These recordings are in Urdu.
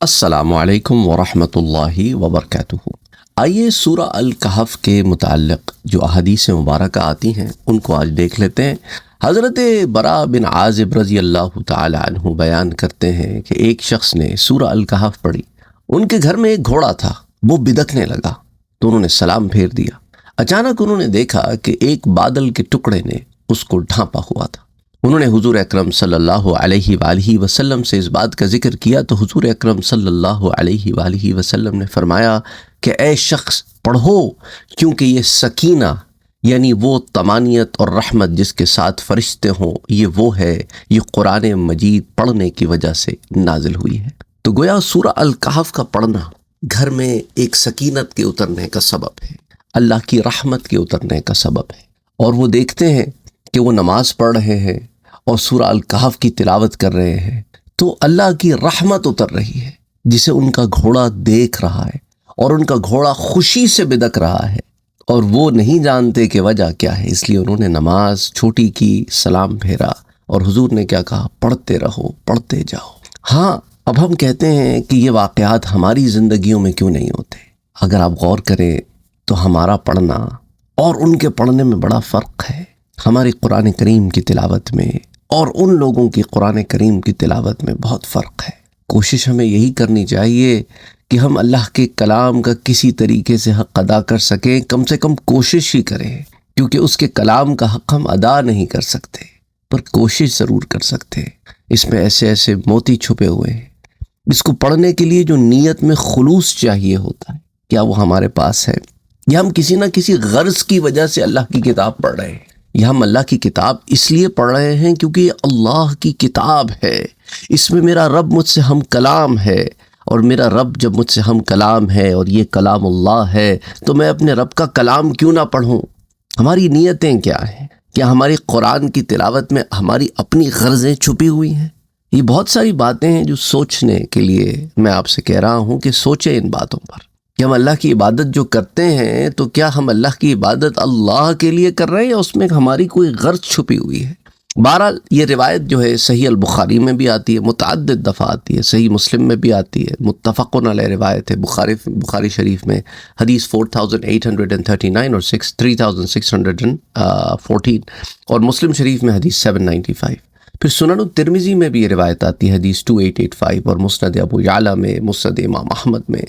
السلام علیکم ورحمۃ اللہ وبرکاتہ۔ آئیے سورہ الکہف کے متعلق جو احادیث مبارکہ آتی ہیں ان کو آج دیکھ لیتے ہیں۔ حضرت براء بن عازب رضی اللہ تعالی عنہ بیان کرتے ہیں کہ ایک شخص نے سورہ الکہف پڑھی۔ ان کے گھر میں ایک گھوڑا تھا، وہ بدکنے لگا تو انہوں نے سلام پھیر دیا۔ اچانک انہوں نے دیکھا کہ ایک بادل کے ٹکڑے نے اس کو ڈھانپا ہوا تھا۔ انہوں نے حضور اکرم صلی اللہ علیہ وآلہ وسلم سے اس بات کا ذکر کیا تو حضور اکرم صلی اللہ علیہ وآلہ وسلم نے فرمایا کہ اے شخص پڑھو، کیونکہ یہ سکینہ یعنی وہ طمانینت اور رحمت جس کے ساتھ فرشتے ہوں، یہ وہ ہے، یہ قرآن مجید پڑھنے کی وجہ سے نازل ہوئی ہے۔ تو گویا سورہ الکہف کا پڑھنا گھر میں ایک سکینت کے اترنے کا سبب ہے، اللہ کی رحمت کے اترنے کا سبب ہے۔ اور وہ دیکھتے ہیں کہ وہ نماز پڑھ رہے ہیں اور سورہ الکہف کی تلاوت کر رہے ہیں تو اللہ کی رحمت اتر رہی ہے، جسے ان کا گھوڑا دیکھ رہا ہے اور ان کا گھوڑا خوشی سے بدک رہا ہے، اور وہ نہیں جانتے کہ وجہ کیا ہے، اس لیے انہوں نے نماز چھوٹی کی، سلام پھیرا، اور حضور نے کیا کہا؟ پڑھتے رہو، پڑھتے جاؤ۔ ہاں، اب ہم کہتے ہیں کہ یہ واقعات ہماری زندگیوں میں کیوں نہیں ہوتے؟ اگر آپ غور کریں تو ہمارا پڑھنا اور ان کے پڑھنے میں بڑا فرق ہے۔ ہماری قرآن کریم کی تلاوت میں اور ان لوگوں کی قرآن کریم کی تلاوت میں بہت فرق ہے۔ کوشش ہمیں یہی کرنی چاہیے کہ ہم اللہ کے کلام کا کسی طریقے سے حق ادا کر سکیں، کم سے کم کوشش ہی کریں، کیونکہ اس کے کلام کا حق ہم ادا نہیں کر سکتے پر کوشش ضرور کر سکتے ہیں۔ اس میں ایسے ایسے موتی چھپے ہوئے ہیں۔ اس کو پڑھنے کے لیے جو نیت میں خلوص چاہیے ہوتا ہے، کیا وہ ہمارے پاس ہے؟ یا ہم کسی نہ کسی غرض کی وجہ سے اللہ کی کتاب پڑھ رہے ہیں؟ یا ہم اللہ کی کتاب اس لیے پڑھ رہے ہیں کیونکہ یہ اللہ کی کتاب ہے، اس میں میرا رب مجھ سے ہم کلام ہے، اور میرا رب جب مجھ سے ہم کلام ہے اور یہ کلام اللہ ہے تو میں اپنے رب کا کلام کیوں نہ پڑھوں؟ ہماری نیتیں کیا ہیں؟ کیا ہماری قرآن کی تلاوت میں ہماری اپنی غرضیں چھپی ہوئی ہیں؟ یہ بہت ساری باتیں ہیں جو سوچنے کے لیے میں آپ سے کہہ رہا ہوں کہ سوچیں ان باتوں پر کہ ہم اللہ کی عبادت جو کرتے ہیں تو کیا ہم اللہ کی عبادت اللہ کے لیے کر رہے ہیں یا اس میں ہماری کوئی غرض چھپی ہوئی ہے؟ بہرحال یہ روایت جو ہے صحیح البخاری میں بھی آتی ہے، متعدد دفعہ آتی ہے، صحیح مسلم میں بھی آتی ہے، متفقن علیہ روایت ہے، بخاری شریف میں حدیث 4839 اور 3614 اور مسلم شریف میں حدیث 795۔ پھر سنن الترمذی میں بھی یہ روایت آتی ہے، حدیث 2885، اور مسند ابو یعلا میں، مسند امام احمد میں۔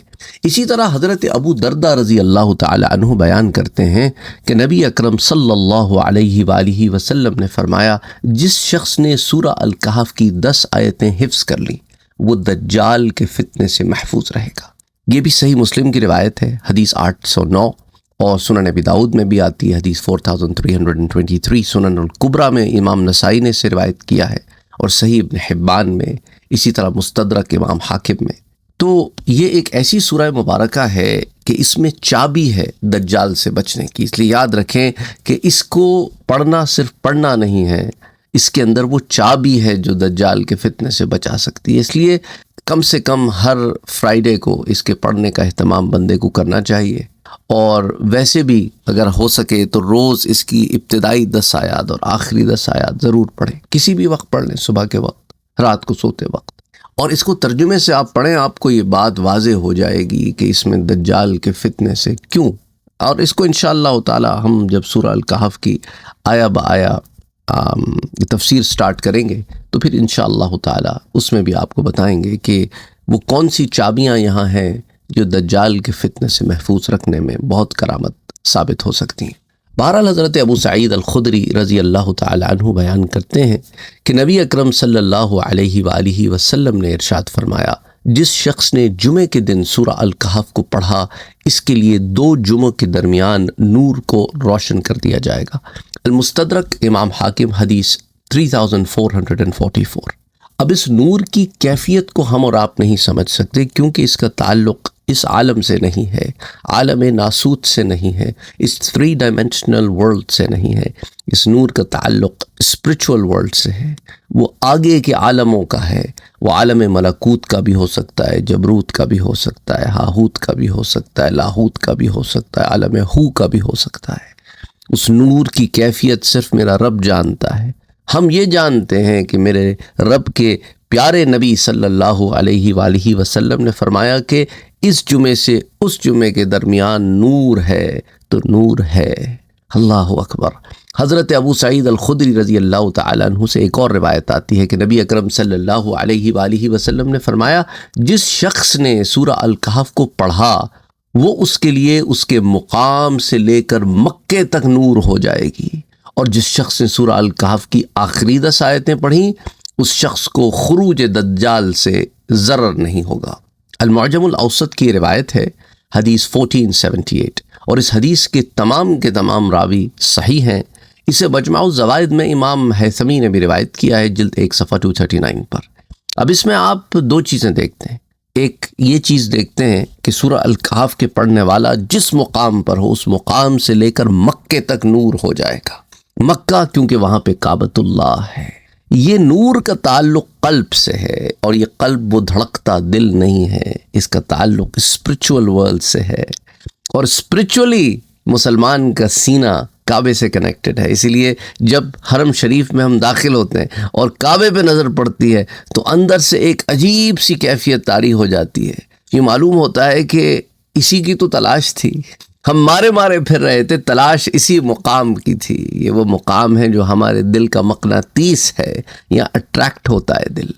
اسی طرح حضرت ابو درداء رضی اللہ تعالی عنہ بیان کرتے ہیں کہ نبی اکرم صلی اللہ علیہ وآلہ وسلم نے فرمایا، جس شخص نے سورہ الکہف کی 10 آیتیں حفظ کر لیں وہ دجال کے فتنے سے محفوظ رہے گا۔ یہ بھی صحیح مسلم کی روایت ہے، حدیث 809، اور سنن ابی داؤد میں بھی آتی ہے، حدیث 4323۔ سنن الکبریٰ میں امام نسائی نے اسے روایت کیا ہے، اور صحیح ابن حبان میں، اسی طرح مستدرک امام حاکم میں۔ تو یہ ایک ایسی سورہ مبارکہ ہے کہ اس میں چابی ہے دجال سے بچنے کی، اس لیے یاد رکھیں کہ اس کو پڑھنا صرف پڑھنا نہیں ہے، اس کے اندر وہ چابی ہے جو دجال کے فتنے سے بچا سکتی ہے۔ اس لیے کم سے کم ہر فرائیڈے کو اس کے پڑھنے کا اہتمام بندے کو کرنا چاہیے، اور ویسے بھی اگر ہو سکے تو روز اس کی ابتدائی 10 آیات اور آخری 10 آیات ضرور پڑھیں، کسی بھی وقت پڑھ لیں، صبح کے وقت، رات کو سوتے وقت، اور اس کو ترجمے سے آپ پڑھیں، آپ کو یہ بات واضح ہو جائے گی کہ اس میں دجال کے فتنے سے کیوں۔ اور اس کو انشاءاللہ تعالی ہم جب سورہ الکہف کی آیا بآیا تفسیر سٹارٹ کریں گے تو پھر انشاءاللہ تعالی اس میں بھی آپ کو بتائیں گے کہ وہ کون سی چابیاں یہاں ہیں جو دجال کے فتنے سے محفوظ رکھنے میں بہت کرامت ثابت ہو سکتی ہیں۔ بہرحال حضرت ابو سعید الخدری رضی اللہ تعالی عنہ بیان کرتے ہیں کہ نبی اکرم صلی اللہ علیہ وآلہ وسلم نے ارشاد فرمایا، جس شخص نے جمعے کے دن سورہ الکہف کو پڑھا اس کے لیے 2 جمعوں کے درمیان نور کو روشن کر دیا جائے گا۔ المستدرک امام حاکم، حدیث 3444۔ اب اس نور کی کیفیت کو ہم اور آپ نہیں سمجھ سکتے کیونکہ اس کا تعلق اس عالم سے نہیں ہے، عالم ناسوت سے نہیں ہے، اس 3 ڈائمینشنل ورلڈ سے نہیں ہے، اس نور کا تعلق اسپرچول ورلڈ سے ہے، وہ آگے کے عالموں کا ہے، وہ عالم ملکوت کا بھی ہو سکتا ہے، جبروت کا بھی ہو سکتا ہے، ہاہوت کا بھی ہو سکتا ہے، لاہوت کا بھی ہو سکتا ہے، عالم ہو کا بھی ہو سکتا ہے۔ اس نور کی کیفیت صرف میرا رب جانتا ہے۔ ہم یہ جانتے ہیں کہ میرے رب کے پیارے نبی صلی اللہ علیہ وآلہ وسلم نے فرمایا کہ اس جمعے سے اس جمعے کے درمیان نور ہے تو نور ہے۔ اللہ اکبر۔ حضرت ابو سعید الخدری رضی اللہ تعالیٰ عنہ سے ایک اور روایت آتی ہے کہ نبی اکرم صلی اللہ علیہ وآلہ وسلم نے فرمایا، جس شخص نے سورہ الکہف کو پڑھا وہ اس کے لیے اس کے مقام سے لے کر مکے تک نور ہو جائے گی، اور جس شخص نے سورہ الکہف کی آخری 10 آیتیں پڑھیں اس شخص کو خروج دجال سے ضرر نہیں ہوگا۔ المعجم الاوسط کی روایت ہے، حدیث 1478، اور اس حدیث کے تمام راوی صحیح ہیں۔ اسے مجمع الزوائد میں امام ہیثمی نے بھی روایت کیا ہے، جلد 1 صفحہ 239 پر۔ اب اس میں آپ 2 چیزیں دیکھتے ہیں۔ ایک یہ چیز دیکھتے ہیں کہ سورہ الکہف کے پڑھنے والا جس مقام پر ہو اس مقام سے لے کر مکے تک نور ہو جائے گا۔ مکہ کیونکہ وہاں پہ کعبۃ اللہ ہے۔ یہ نور کا تعلق قلب سے ہے، اور یہ قلب وہ دھڑکتا دل نہیں ہے، اس کا تعلق اسپرچول ورلڈ سے ہے، اور اسپرچولی مسلمان کا سینہ کعبے سے کنیکٹڈ ہے۔ اسی لیے جب حرم شریف میں ہم داخل ہوتے ہیں اور کعبے پہ نظر پڑتی ہے تو اندر سے ایک عجیب سی کیفیت طاری ہو جاتی ہے۔ یہ معلوم ہوتا ہے کہ اسی کی تو تلاش تھی، ہم مارے پھر رہے تھے، تلاش اسی مقام کی تھی۔ یہ وہ مقام ہے جو ہمارے دل کا مقناطیس ہے، یہاں اٹریکٹ ہوتا ہے دل،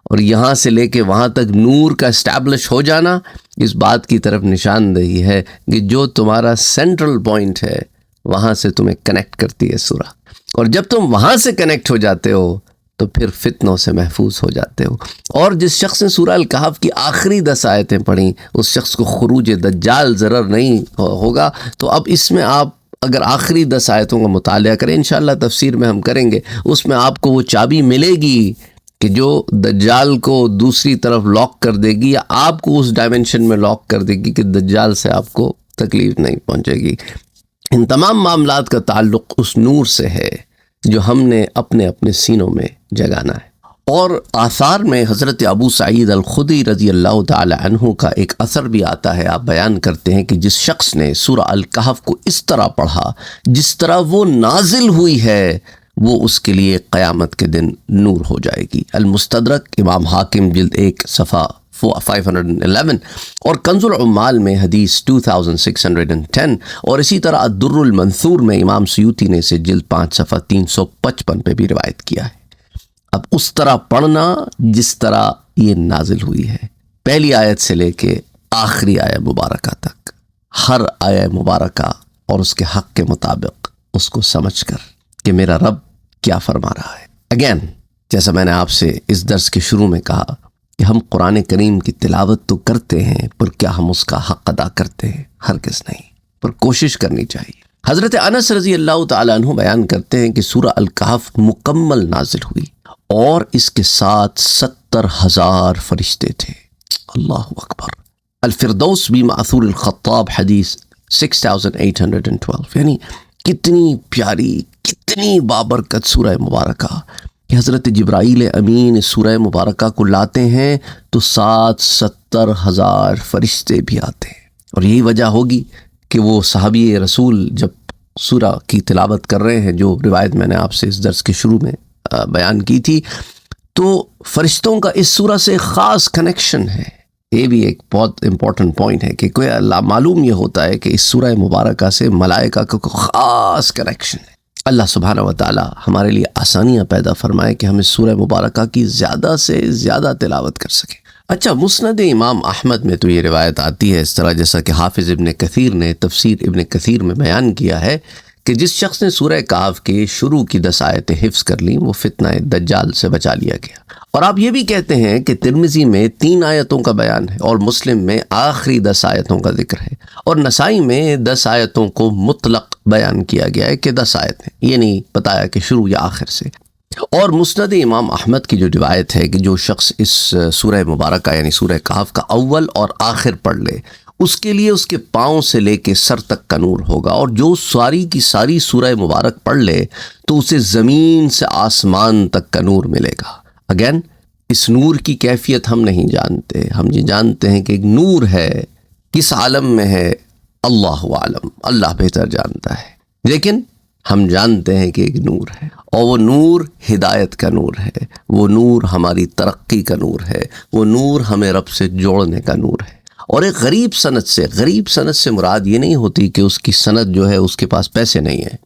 اور یہاں سے لے کے وہاں تک نور کا اسٹیبلش ہو جانا اس بات کی طرف نشاندہی ہے کہ جو تمہارا سینٹرل پوائنٹ ہے وہاں سے تمہیں کنیکٹ کرتی ہے سورہ، اور جب تم وہاں سے کنیکٹ ہو جاتے ہو تو پھر فتنوں سے محفوظ ہو جاتے ہو۔ اور جس شخص نے سورہ الکہف کی آخری 10 آیتیں پڑھیں اس شخص کو خروج دجال ضرر نہیں ہوگا۔ تو اب اس میں آپ اگر آخری 10 آیتوں کا مطالعہ کریں، انشاءاللہ تفسیر میں ہم کریں گے، اس میں آپ کو وہ چابی ملے گی کہ جو دجال کو دوسری طرف لاک کر دے گی، یا آپ کو اس ڈائمنشن میں لاک کر دے گی کہ دجال سے آپ کو تکلیف نہیں پہنچے گی۔ ان تمام معاملات کا تعلق اس نور سے ہے جو ہم نے اپنے اپنے سینوں میں جگانا ہے۔ اور آثار میں حضرت ابو سعید الخدری رضی اللہ تعالی عنہ کا ایک اثر بھی آتا ہے۔ آپ بیان کرتے ہیں کہ جس شخص نے سورہ الکہف کو اس طرح پڑھا جس طرح وہ نازل ہوئی ہے، وہ اس کے لیے قیامت کے دن نور ہو جائے گی۔ المستدرک امام حاکم جلد 1 صفحہ 511، اور کنز العمال میں حدیث 2610، اور اسی طرح الدر المنثور میں امام سیوطی نے اسے جلد 5 صفحہ 355 پہ بھی روایت کیا ہے۔ اب اس طرح پڑھنا جس طرح یہ نازل ہوئی ہے، پہلی آیت سے لے کے آخری آیت مبارکہ تک، ہر آیت مبارکہ اور اس کے حق کے مطابق اس کو سمجھ کر کہ میرا رب کیا فرما رہا ہے۔ اگین جیسا میں نے آپ سے اس درس کے شروع میں کہا کہ ہم قرآن کریم کی تلاوت تو کرتے ہیں، پر کیا ہم اس کا حق ادا کرتے ہیں؟ ہرگز نہیں، پر کوشش کرنی چاہیے۔ حضرت انس رضی اللہ تعالیٰ عنہ بیان کرتے ہیں کہ سورہ الکہف مکمل نازل ہوئی اور اس کے ساتھ 70,000 فرشتے تھے۔ اللہ اکبر۔ الفردوس بھی مأثور الخطاب حدیث 6812، یعنی کتنی پیاری، کتنی بابرکت سورہ مبارکہ کہ حضرت جبرائیل امین اس سورہ مبارکہ کو لاتے ہیں تو 70,000 فرشتے بھی آتے ہیں۔ اور یہی وجہ ہوگی کہ وہ صحابی رسول جب سورہ کی تلاوت کر رہے ہیں، جو روایت میں نے آپ سے اس درس کے شروع میں بیان کی تھی، تو فرشتوں کا اس سورہ سے خاص کنیکشن ہے۔ یہ بھی ایک بہت امپورٹنٹ پوائنٹ ہے کہ کوئی معلوم یہ ہوتا ہے کہ اس سورہ مبارکہ سے ملائکہ کا خاص کنیکشن ہے۔ اللہ سبحانہ و تعالی ہمارے لیے آسانیاں پیدا فرمائے کہ ہم اس سورہ مبارکہ کی زیادہ سے زیادہ تلاوت کر سکیں۔ اچھا، مسند امام احمد میں تو یہ روایت آتی ہے اس طرح، جیسا کہ حافظ ابن کثیر نے تفسیر ابن کثیر میں بیان کیا ہے کہ جس شخص نے سورہ کہف کے شروع کی 10 آیتیں حفظ کر لیں وہ فتنہ دجال سے بچا لیا گیا۔ اور آپ یہ بھی کہتے ہیں کہ ترمذی میں 3 آیتوں کا بیان ہے، اور مسلم میں آخری 10 آیتوں کا ذکر ہے، اور نسائی میں 10 آیتوں کو مطلق بیان کیا گیا ہے کہ 10 آیتیں، یہ نہیں بتایا کہ شروع یا آخر سے۔ اور مسند امام احمد کی جو روایت ہے کہ جو شخص اس سورہ مبارکہ یعنی سورہ کہف کا اول اور آخر پڑھ لے اس کے لیے اس کے پاؤں سے لے کے سر تک کا نور ہوگا، اور جو ساری کی ساری سورہ مبارک پڑھ لے تو اسے زمین سے آسمان تک کا نور ملے گا۔ اگین اس نور کی کیفیت ہم نہیں جانتے، ہم یہ جانتے ہیں کہ ایک نور ہے، کس عالم میں ہے اللہ عالم، اللہ بہتر جانتا ہے، لیکن ہم جانتے ہیں کہ ایک نور ہے، اور وہ نور ہدایت کا نور ہے، وہ نور ہماری ترقی کا نور ہے، وہ نور ہمیں رب سے جوڑنے کا نور ہے۔ اور ایک غریب سند سے مراد یہ نہیں ہوتی کہ اس کی سند جو ہے اس کے پاس پیسے نہیں ہیں۔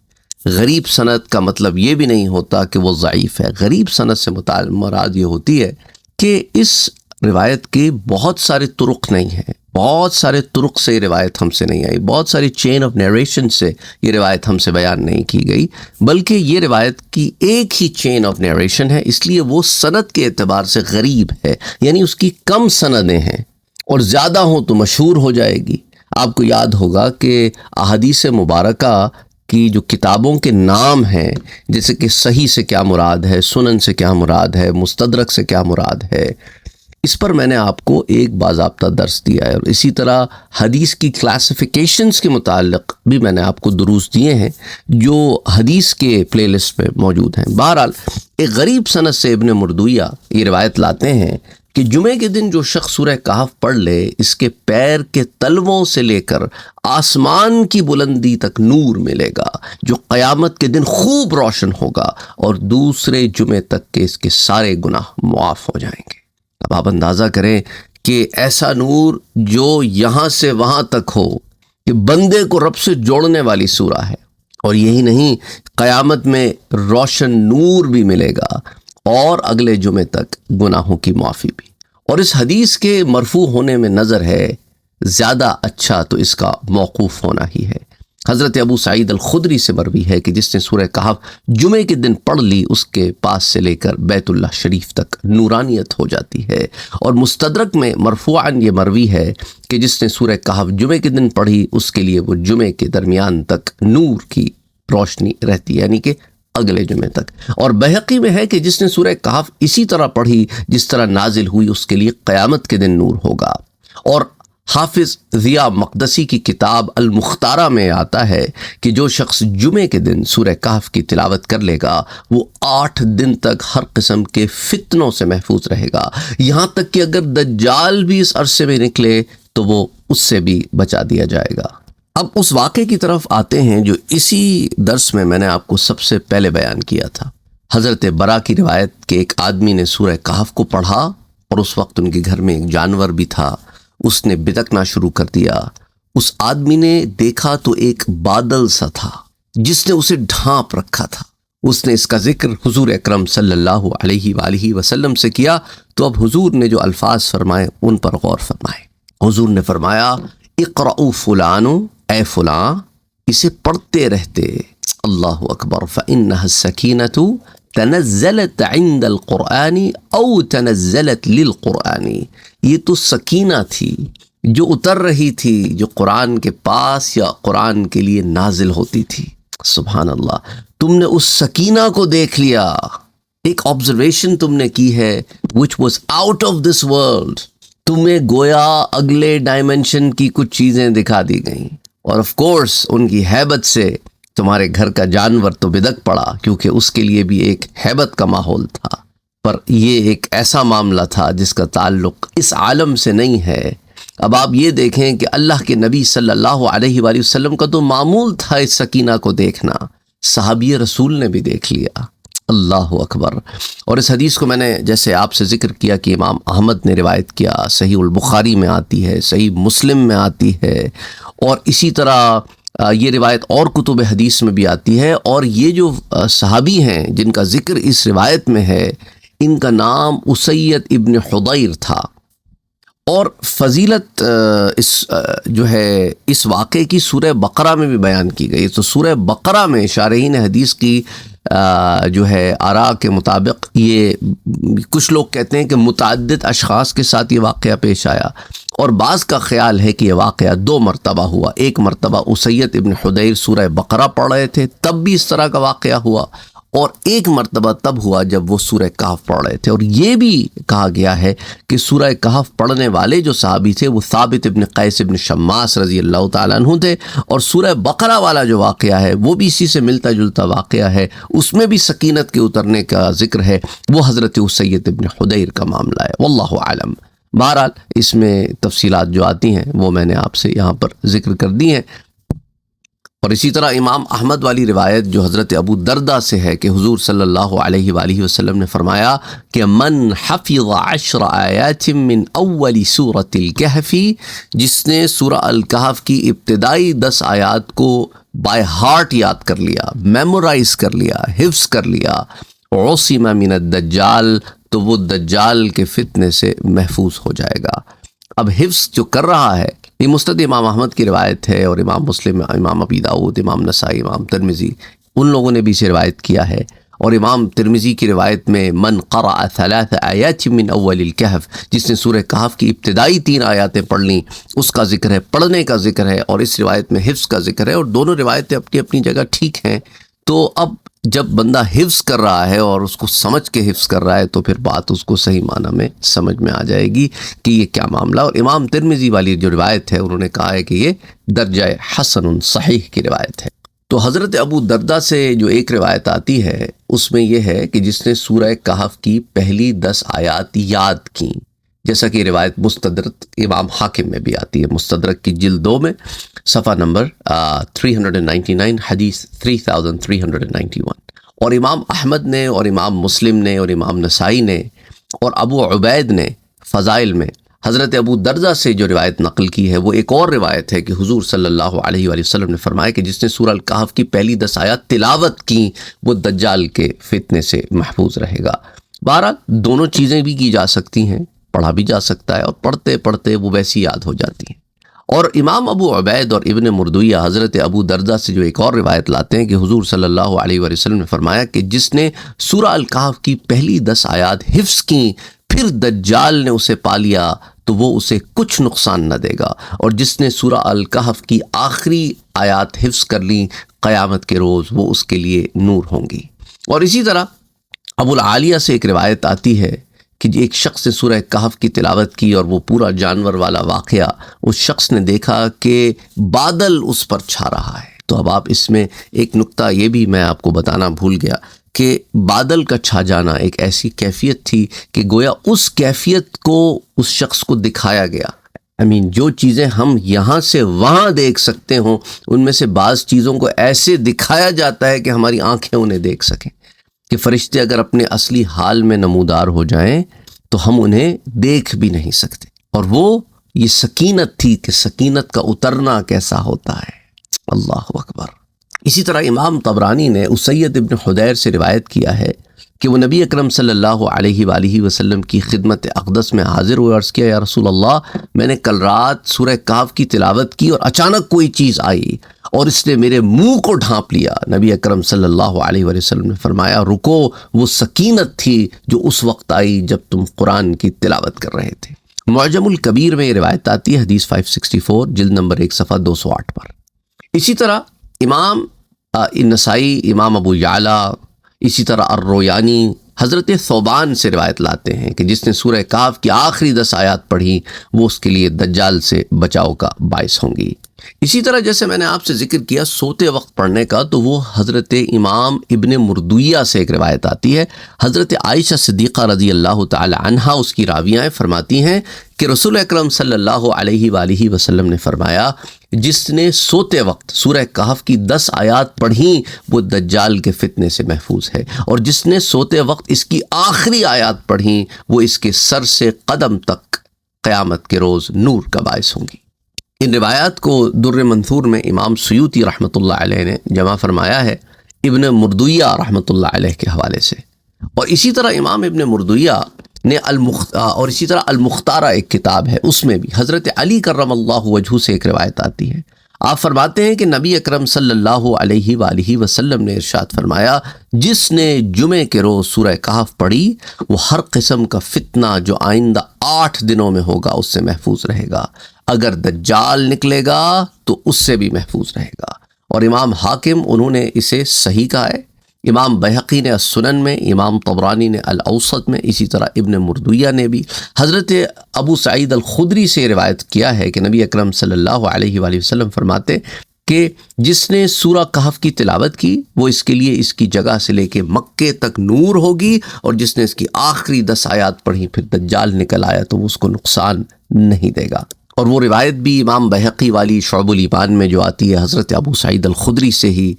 غریب سند کا مطلب یہ بھی نہیں ہوتا کہ وہ ضعیف ہے۔ غریب سند سے مراد یہ ہوتی ہے کہ اس روایت کے بہت سارے طرق نہیں ہیں، بہت سارے طرق سے یہ روایت ہم سے نہیں آئی، بہت ساری چین آف نیریشن سے یہ روایت ہم سے بیان نہیں کی گئی، بلکہ یہ روایت کی ایک ہی چین آف نیریشن ہے، اس لیے وہ سند کے اعتبار سے غریب ہے، یعنی اس کی کم سندیں ہیں، اور زیادہ ہوں تو مشہور ہو جائے گی۔ آپ کو یاد ہوگا کہ احادیث مبارکہ کی جو کتابوں کے نام ہیں، جیسے کہ صحیح سے کیا مراد ہے، سنن سے کیا مراد ہے، مستدرک سے کیا مراد ہے، اس پر میں نے آپ کو ایک باضابطہ درس دیا ہے، اور اسی طرح حدیث کی کلاسیفیکیشنز کے متعلق بھی میں نے آپ کو دروس دیے ہیں جو حدیث کے پلے لسٹ میں موجود ہیں۔ بہرحال ایک غریب سند سے ابن مردویہ یہ روایت لاتے ہیں کہ جمعے کے دن جو شخص سورہ کہف پڑھ لے، اس کے پیر کے تلووں سے لے کر آسمان کی بلندی تک نور ملے گا جو قیامت کے دن خوب روشن ہوگا، اور دوسرے جمعے تک کے اس کے سارے گناہ معاف ہو جائیں گے۔ اب آپ اندازہ کریں کہ ایسا نور جو یہاں سے وہاں تک ہو، کہ بندے کو رب سے جوڑنے والی سورہ ہے، اور یہی نہیں، قیامت میں روشن نور بھی ملے گا، اور اگلے جمعے تک گناہوں کی معافی بھی۔ اور اس حدیث کے مرفوع ہونے میں نظر ہے، زیادہ اچھا تو اس کا موقوف ہونا ہی ہے۔ حضرت ابو سعید الخدری سے مروی ہے کہ جس نے سورہ کہف جمعے کے دن پڑھ لی، اس کے پاس سے لے کر بیت اللہ شریف تک نورانیت ہو جاتی ہے۔ اور مستدرک میں مرفوعاً یہ مروی ہے کہ جس نے سورہ کہف جمعے کے دن پڑھی، اس کے لیے وہ جمعے کے درمیان تک نور کی روشنی رہتی ہے، یعنی کہ اگلے جمعے تک۔ اور بہقی میں ہے کہ جس نے سورہ کہف اسی طرح پڑھی جس طرح نازل ہوئی، اس کے لیے قیامت کے دن نور ہوگا۔ اور حافظ ضیاء مقدسی کی کتاب المختارہ میں آتا ہے کہ جو شخص جمعے کے دن سورہ کہف کی تلاوت کر لے گا، وہ 8 دن تک ہر قسم کے فتنوں سے محفوظ رہے گا، یہاں تک کہ اگر دجال بھی اس عرصے میں نکلے تو وہ اس سے بھی بچا دیا جائے گا۔ اب اس واقعے کی طرف آتے ہیں جو اسی درس میں نے آپ کو سب سے پہلے بیان کیا تھا۔ حضرت برا کی روایت کہ ایک آدمی نے سورہ کہف کو پڑھا، اور اس وقت ان کے گھر میں ایک جانور بھی تھا، اس نے بتکنا شروع کر دیا۔ اس آدمی نے دیکھا تو ایک بادل سا تھا جس نے اسے ڈھانپ رکھا تھا۔ اس نے اس کا ذکر حضور اکرم صلی اللہ علیہ وآلہ وسلم سے کیا، تو اب حضور نے جو الفاظ فرمائے ان پر غور فرمائے۔ حضور نے فرمایا، اقرأوا فلانو، اے فلاں اسے پڑھتے رہتے، اللہ اکبر، فإنها السکینة تنزلت عند القرآن او تنزلت للقرآن، یہ تو سکینہ تھی جو اتر رہی تھی، جو قرآن کے پاس یا قرآن کے لیے نازل ہوتی تھی۔ سبحان اللہ، تم نے اس سکینہ کو دیکھ لیا، ایک آبزرویشن تم نے کی ہے which was out of this world، تمہیں گویا اگلے ڈائمنشن کی کچھ چیزیں دکھا دی گئیں، اور آف کورس ان کی ہیبت سے تمہارے گھر کا جانور تو بدک پڑا، کیونکہ اس کے لیے بھی ایک ہیبت کا ماحول تھا، پر یہ ایک ایسا معاملہ تھا جس کا تعلق اس عالم سے نہیں ہے۔ اب آپ یہ دیکھیں کہ اللہ کے نبی صلی اللہ علیہ وآلہ وسلم کا تو معمول تھا اس سکینہ کو دیکھنا، صحابی رسول نے بھی دیکھ لیا، اللہ اکبر۔ اور اس حدیث کو میں نے جیسے آپ سے ذکر کیا کہ امام احمد نے روایت کیا، صحیح البخاری میں آتی ہے، صحیح مسلم میں آتی ہے، اور اسی طرح یہ روایت اور کتب حدیث میں بھی آتی ہے۔ اور یہ جو صحابی ہیں جن کا ذکر اس روایت میں ہے، ان کا نام اسید ابن حضیر تھا، اور فضیلت جو ہے اس واقعے کی سورہ بقرہ میں بھی بیان کی گئی۔ تو سورہ بقرہ میں شارحین حدیث کی جو ہے آراء کے مطابق، یہ کچھ لوگ کہتے ہیں کہ متعدد اشخاص کے ساتھ یہ واقعہ پیش آیا، اور بعض کا خیال ہے کہ یہ واقعہ 2 مرتبہ ہوا۔ ایک مرتبہ اسید ابن حضیر سورہ بقرہ پڑھ رہے تھے تب بھی اس طرح کا واقعہ ہوا، اور ایک مرتبہ تب ہوا جب وہ سورہ کہف پڑھ رہے تھے۔ اور یہ بھی کہا گیا ہے کہ سورہ کہف پڑھنے والے جو صحابی تھے وہ ثابت ابن قیس ابن شماس رضی اللہ تعالیٰ عنہ تھے، اور سورہ بقرہ والا جو واقعہ ہے وہ بھی اسی سے ملتا جلتا واقعہ ہے، اس میں بھی سکینت کے اترنے کا ذکر ہے، وہ حضرت اسید ابن حضیر کا معاملہ ہے، واللہ اعلم۔ بہرحال اس میں تفصیلات جو آتی ہیں وہ میں نے آپ سے یہاں پر ذکر کر دی ہیں۔ اور اسی طرح امام احمد والی روایت جو حضرت ابو دردہ سے ہے کہ حضور صلی اللہ علیہ وآلہ وسلم نے فرمایا کہ من حفظ 10 آیات من اول سورۃ الکہف، جس نے سورہ الکہف کی ابتدائی 10 آیات کو بائی ہارٹ یاد کر لیا، میمورائز کر لیا، حفظ کر لیا، عصم من الدجال، تو وہ دجال کے فتنے سے محفوظ ہو جائے گا۔ اب حفظ جو کر رہا ہے، یہ مسند امام احمد کی روایت ہے، اور امام مسلم، امام ابی داؤد، امام نسائی، امام ترمذی، ان لوگوں نے بھی اسے روایت کیا ہے۔ اور امام ترمذی کی روایت میں من قرأ 3 آیات من اول الکہف، جس نے سورہ کہف کی ابتدائی 3 آیاتیں پڑھ لیں، اس کا ذکر ہے، پڑھنے کا ذکر ہے، اور اس روایت میں حفظ کا ذکر ہے، اور دونوں روایتیں اپنی اپنی جگہ ٹھیک ہیں۔ تو اب جب بندہ حفظ کر رہا ہے اور اس کو سمجھ کے حفظ کر رہا ہے تو پھر بات اس کو صحیح معنی میں سمجھ میں آ جائے گی کہ یہ کیا معاملہ۔ اور امام ترمذی والی جو روایت ہے، انہوں نے کہا ہے کہ یہ درجہ حسن صحیح کی روایت ہے۔ تو حضرت ابو دردہ سے جو ایک روایت آتی ہے، اس میں یہ ہے کہ جس نے سورہ کہف کی پہلی 10 آیات یاد کیں، جیسا کہ روایت مستدرک امام حاکم میں بھی آتی ہے، مستدرک کی جلد 2 میں صفحہ نمبر 399، حدیث 3391۔ اور امام احمد نے، اور امام مسلم نے، اور امام نسائی نے، اور ابو عبید نے فضائل میں حضرت ابو دردہ سے جو روایت نقل کی ہے، وہ ایک اور روایت ہے کہ حضور صلی اللہ علیہ وآلہ وسلم نے فرمایا کہ جس نے سورہ الکہف کی پہلی 10 آیات تلاوت کی، وہ دجال کے فتنے سے محفوظ رہے گا۔ بہرحال دونوں چیزیں بھی کی جا سکتی ہیں، پڑھا بھی جا سکتا ہے، اور پڑھتے پڑھتے وہ ویسی یاد ہو جاتی ہیں۔ اور امام ابو عبید اور ابن مردویہ حضرت ابو دردہ سے جو ایک اور روایت لاتے ہیں کہ حضور صلی اللہ علیہ وآلہ وسلم نے فرمایا کہ جس نے سورہ الکہف کی پہلی 10 آیات حفظ کیں، پھر دجال نے اسے پا لیا تو وہ اسے کچھ نقصان نہ دے گا، اور جس نے سورہ الکہف کی آخری آیات حفظ کر لیں، قیامت کے روز وہ اس کے لیے نور ہوں گی۔ اور اسی طرح ابو العالیہ سے ایک روایت آتی ہے کہ ایک شخص نے سورہ کہف کی تلاوت کی، اور وہ پورا جانور والا واقعہ، اس شخص نے دیکھا کہ بادل اس پر چھا رہا ہے۔ تو اب آپ اس میں ایک نقطہ یہ بھی میں آپ کو بتانا بھول گیا کہ بادل کا چھا جانا ایک ایسی کیفیت تھی کہ گویا اس کیفیت کو اس شخص کو دکھایا گیا۔ جو چیزیں ہم یہاں سے وہاں دیکھ سکتے ہوں، ان میں سے بعض چیزوں کو ایسے دکھایا جاتا ہے کہ ہماری آنکھیں انہیں دیکھ سکیں، کہ فرشتے اگر اپنے اصلی حال میں نمودار ہو جائیں تو ہم انہیں دیکھ بھی نہیں سکتے۔ اور وہ یہ سکینت تھی کہ سکینت کا اترنا کیسا ہوتا ہے، اللہ اکبر۔ اسی طرح امام طبرانی نے اسید ابن حدیر سے روایت کیا ہے کہ وہ نبی اکرم صلی اللہ علیہ وآلہ وسلم کی خدمت اقدس میں حاضر ہوئے، عرض کیا یا رسول اللہ، میں نے کل رات سورہ کہف کی تلاوت کی اور اچانک کوئی چیز آئی اور اس نے میرے منہ کو ڈھانپ لیا۔ نبی اکرم صلی اللہ علیہ وآلہ وسلم نے فرمایا رکو، وہ سکینت تھی جو اس وقت آئی جب تم قرآن کی تلاوت کر رہے تھے۔ معجم الکبیر میں یہ روایت آتی ہے، حدیث 564، جلد نمبر 1 صفحہ 208 پر۔ اسی طرح امام نسائی، امام ابو یعلا، اسی طرح الرویانی حضرت ثوبان سے روایت لاتے ہیں کہ جس نے سورہ کہف کی آخری 10 آیات پڑھی، وہ اس کے لیے دجال سے بچاؤ کا باعث ہوں گی۔ اسی طرح جیسے میں نے آپ سے ذکر کیا سوتے وقت پڑھنے کا، تو وہ حضرت امام ابن مردویہ سے ایک روایت آتی ہے۔ حضرت عائشہ صدیقہ رضی اللہ تعالی عنہا اس کی راویہ فرماتی ہیں کہ رسول اکرم صلی اللہ علیہ وآلہ وسلم نے فرمایا جس نے سوتے وقت سورہ کہف کی 10 آیات پڑھیں وہ دجال کے فتنے سے محفوظ ہے، اور جس نے سوتے وقت اس کی آخری آیات پڑھیں وہ اس کے سر سے قدم تک قیامت کے روز نور کا باعث ہوں گی۔ ان روایات کو در منثور میں امام سیوطی رحمۃ اللہ علیہ نے جمع فرمایا ہے ابن مردویہ رحمۃ اللہ علیہ کے حوالے سے۔ اور اسی طرح امام ابن مردویہ نے اور اسی طرح المختارہ ایک کتاب ہے، اس میں بھی حضرت علی کرم اللہ وجہہ سے ایک روایت آتی ہے۔ آپ فرماتے ہیں کہ نبی اکرم صلی اللہ علیہ وآلہ وسلم نے ارشاد فرمایا جس نے جمعے کے روز سورہ کہف پڑھی وہ ہر قسم کا فتنہ جو آئندہ 8 دنوں میں ہوگا اس سے محفوظ رہے گا، اگر دجال نکلے گا تو اس سے بھی محفوظ رہے گا۔ اور امام حاکم انہوں نے اسے صحیح کہا ہے، امام بہقی نے السنن میں، امام طبرانی نے الاوسط میں، اسی طرح ابن مردویہ نے بھی حضرت ابو سعید الخدری سے روایت کیا ہے کہ نبی اکرم صلی اللہ علیہ وآلہ وسلم فرماتے کہ جس نے سورہ کہف کی تلاوت کی وہ اس کے لیے اس کی جگہ سے لے کے مکے تک نور ہوگی، اور جس نے اس کی آخری 10 آیات پڑھی پھر دجال نکل آیا تو وہ اس کو نقصان نہیں دے گا۔ اور وہ روایت بھی امام بہقی والی شعب الایمان میں جو آتی ہے حضرت ابو سعید الخدری سے ہی،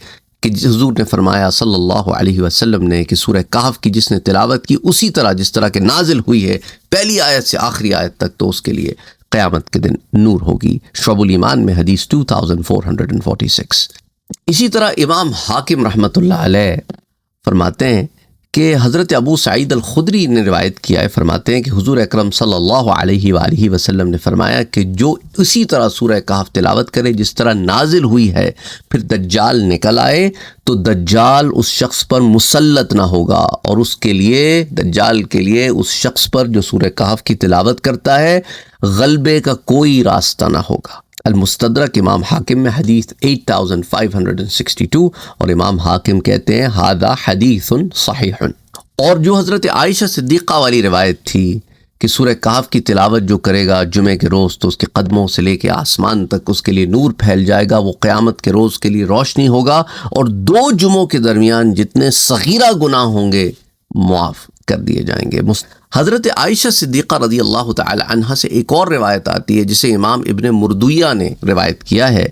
کہ حضور نے فرمایا صلی اللہ علیہ وسلم نے کہ سورہ کہف کی جس نے تلاوت کی اسی طرح جس طرح کہ نازل ہوئی ہے پہلی آیت سے آخری آیت تک، تو اس کے لیے قیامت کے دن نور ہوگی۔ شعب الایمان میں حدیث 2446۔ اسی طرح امام حاکم رحمۃ اللہ علیہ فرماتے ہیں کہ حضرت ابو سعید الخدری نے روایت کیا ہے، فرماتے ہیں کہ حضور اکرم صلی اللہ علیہ وآلہ وسلم نے فرمایا کہ جو اسی طرح سورہ کہف تلاوت کرے جس طرح نازل ہوئی ہے، پھر دجال نکل آئے تو دجال اس شخص پر مسلط نہ ہوگا، اور اس کے لیے، دجال کے لیے، اس شخص پر جو سورہ کہف کی تلاوت کرتا ہے غلبے کا کوئی راستہ نہ ہوگا۔ المستدرک امام حاکم میں حدیث 8562، اور امام حاکم کہتے ہیں ھذا حدیث صحیح۔ اور جو حضرت عائشہ صدیقہ والی روایت تھی کہ سورہ کہف کی تلاوت جو کرے گا جمعے کے روز تو اس کے قدموں سے لے کے آسمان تک اس کے لیے نور پھیل جائے گا، وہ قیامت کے روز کے لیے روشنی ہوگا، اور 2 جمعوں کے درمیان جتنے صغیرہ گناہ ہوں گے معاف کر دیے جائیں گے۔ حضرت عائشہ صدیقہ رضی اللہ تعالی عنہا سے ایک اور روایت آتی ہے جسے امام ابن مردویہ نے روایت کیا ہے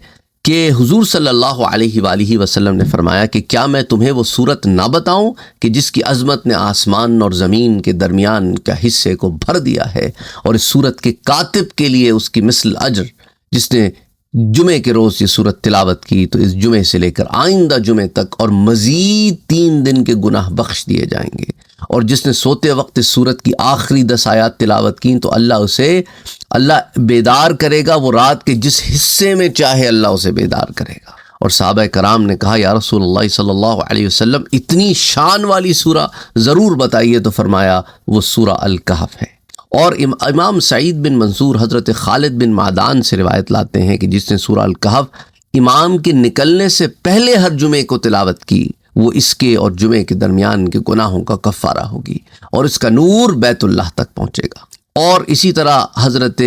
کہ حضور صلی اللہ علیہ وآلہ وسلم نے فرمایا کہ کیا میں تمہیں وہ صورت نہ بتاؤں کہ جس کی عظمت نے آسمان اور زمین کے درمیان کا حصے کو بھر دیا ہے، اور اس صورت کے کاتب کے لیے اس کی مثل اجر، جس نے جمعے کے روز یہ صورت تلاوت کی تو اس جمعے سے لے کر آئندہ جمعے تک اور مزید 3 دن کے گناہ بخش دیے جائیں گے، اور جس نے سوتے وقت اس صورت کی آخری 10 آیات تلاوت کی تو اللہ بیدار کرے گا، وہ رات کے جس حصے میں چاہے اللہ اسے بیدار کرے گا۔ اور صحابہ کرام نے کہا یا رسول اللہ صلی اللہ علیہ وسلم اتنی شان والی سورہ ضرور بتائیے، تو فرمایا وہ سورہ الکہف ہے۔ اور امام سعید بن منصور حضرت خالد بن معدان سے روایت لاتے ہیں کہ جس نے سورہ الکہف امام کے نکلنے سے پہلے ہر جمعے کو تلاوت کی، وہ اس کے اور جمعے کے درمیان کے گناہوں کا کفارہ ہوگی، اور اس کا نور بیت اللہ تک پہنچے گا۔ اور اسی طرح حضرت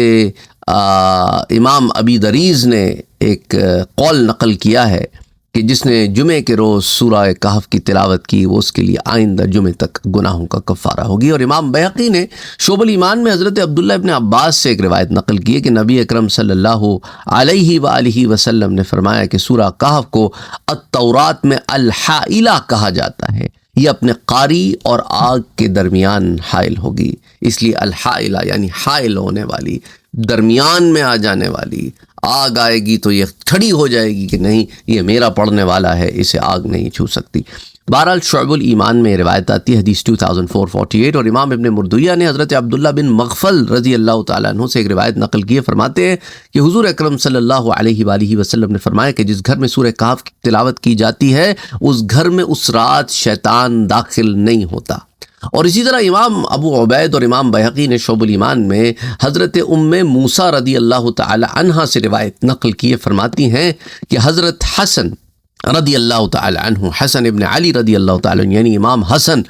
امام ابی دریز نے ایک قول نقل کیا ہے کہ جس نے جمعے کے روز سورہ کہف کی تلاوت کی وہ اس کے لیے آئندہ جمعے تک گناہوں کا کفارہ ہوگی۔ اور امام بہقی نے شعب الایمان میں حضرت عبداللہ ابن عباس سے ایک روایت نقل کی ہے کہ نبی اکرم صلی اللہ علیہ وآلہ وسلم نے فرمایا کہ سورہ کہف کو التورات میں الحائلہ کہا جاتا ہے، یہ اپنے قاری اور آگ کے درمیان حائل ہوگی، اس لیے الحائلہ یعنی حائل ہونے والی، درمیان میں آ جانے والی۔ آگ آئے گی تو یہ کھڑی ہو جائے گی کہ نہیں یہ میرا پڑھنے والا ہے، اسے آگ نہیں چھو سکتی۔ بہرحال شعب الایمان میں روایت آتی ہے حدیث 2448، اور امام ابن مردویہ نے حضرت عبداللہ بن مغفل رضی اللہ تعالیٰ عنہ سے ایک روایت نقل کی ہے، فرماتے ہیں کہ حضور اکرم صلی اللہ علیہ وآلہ وسلم نے فرمایا کہ جس گھر میں سورہ کہف کی تلاوت کی جاتی ہے اس گھر میں اس رات شیطان داخل نہیں ہوتا۔ اور اسی طرح امام ابو عبید اور امام بہقی نے شعب الایمان میں حضرت ام موسیٰ رضی اللہ تعالی عنہا سے روایت نقل کی ہے، فرماتی ہیں کہ حضرت حسن رضی اللہ تعالی عنہ، حسن ابن علی رضی اللہ تعالی عنہ یعنی امام حسن،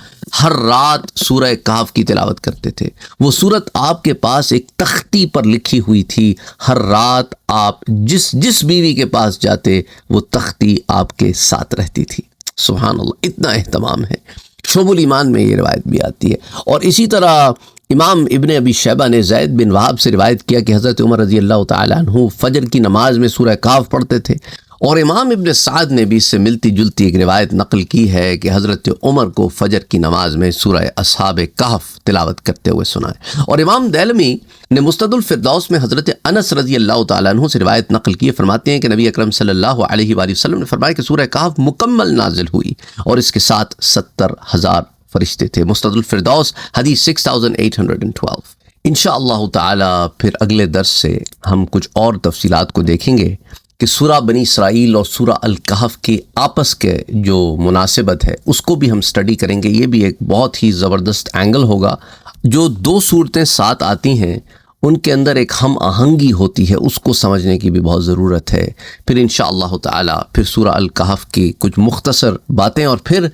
ہر رات سورہ کہف کی تلاوت کرتے تھے۔ وہ سورت آپ کے پاس ایک تختی پر لکھی ہوئی تھی، ہر رات آپ جس بیوی کے پاس جاتے وہ تختی آپ کے ساتھ رہتی تھی۔ سبحان اللہ، اتنا اہتمام ہے۔ شعب الایمان میں یہ روایت بھی آتی ہے۔ اور اسی طرح امام ابن ابی شیبہ نے زید بن وہب سے روایت کیا کہ حضرت عمر رضی اللہ تعالی عنہ فجر کی نماز میں سورہ کہف پڑھتے تھے، اور امام ابن سعد نے بھی اس سے ملتی جلتی ایک روایت نقل کی ہے کہ حضرت عمر کو فجر کی نماز میں سورہ اصحاب کہف تلاوت کرتے ہوئے سنا ہے۔ اور امام دیلمی نے مستد الفردوس میں حضرت انس رضی اللہ تعالیٰ عنہ سے روایت نقل کی ہے، فرماتے ہیں کہ نبی اکرم صلی اللہ علیہ وآلہ وسلم نے فرمایا کہ سورہ کہف مکمل نازل ہوئی اور اس کے ساتھ 70,000 فرشتے تھے۔ مستد الفردوس حدیث 6812۔ انشاءاللہ تعالی پھر اگلے درس سے ہم کچھ اور تفصیلات کو دیکھیں گے کہ سورہ بنی اسرائیل اور سورہ الکہف کے آپس کے جو مناسبت ہے اس کو بھی ہم سٹڈی کریں گے۔ یہ بھی ایک بہت ہی زبردست اینگل ہوگا۔ جو 2 صورتیں ساتھ آتی ہیں ان کے اندر ایک ہم آہنگی ہوتی ہے، اس کو سمجھنے کی بھی بہت ضرورت ہے۔ پھر انشاءاللہ تعالی پھر سورہ الکہف کی کچھ مختصر باتیں، اور پھر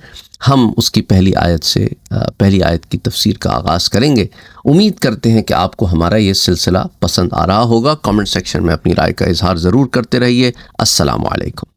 ہم اس کی پہلی آیت کی تفسیر کا آغاز کریں گے۔ امید کرتے ہیں کہ آپ کو ہمارا یہ سلسلہ پسند آ رہا ہوگا۔ کامنٹ سیکشن میں اپنی رائے کا اظہار ضرور کرتے رہیے۔ السلام علیکم۔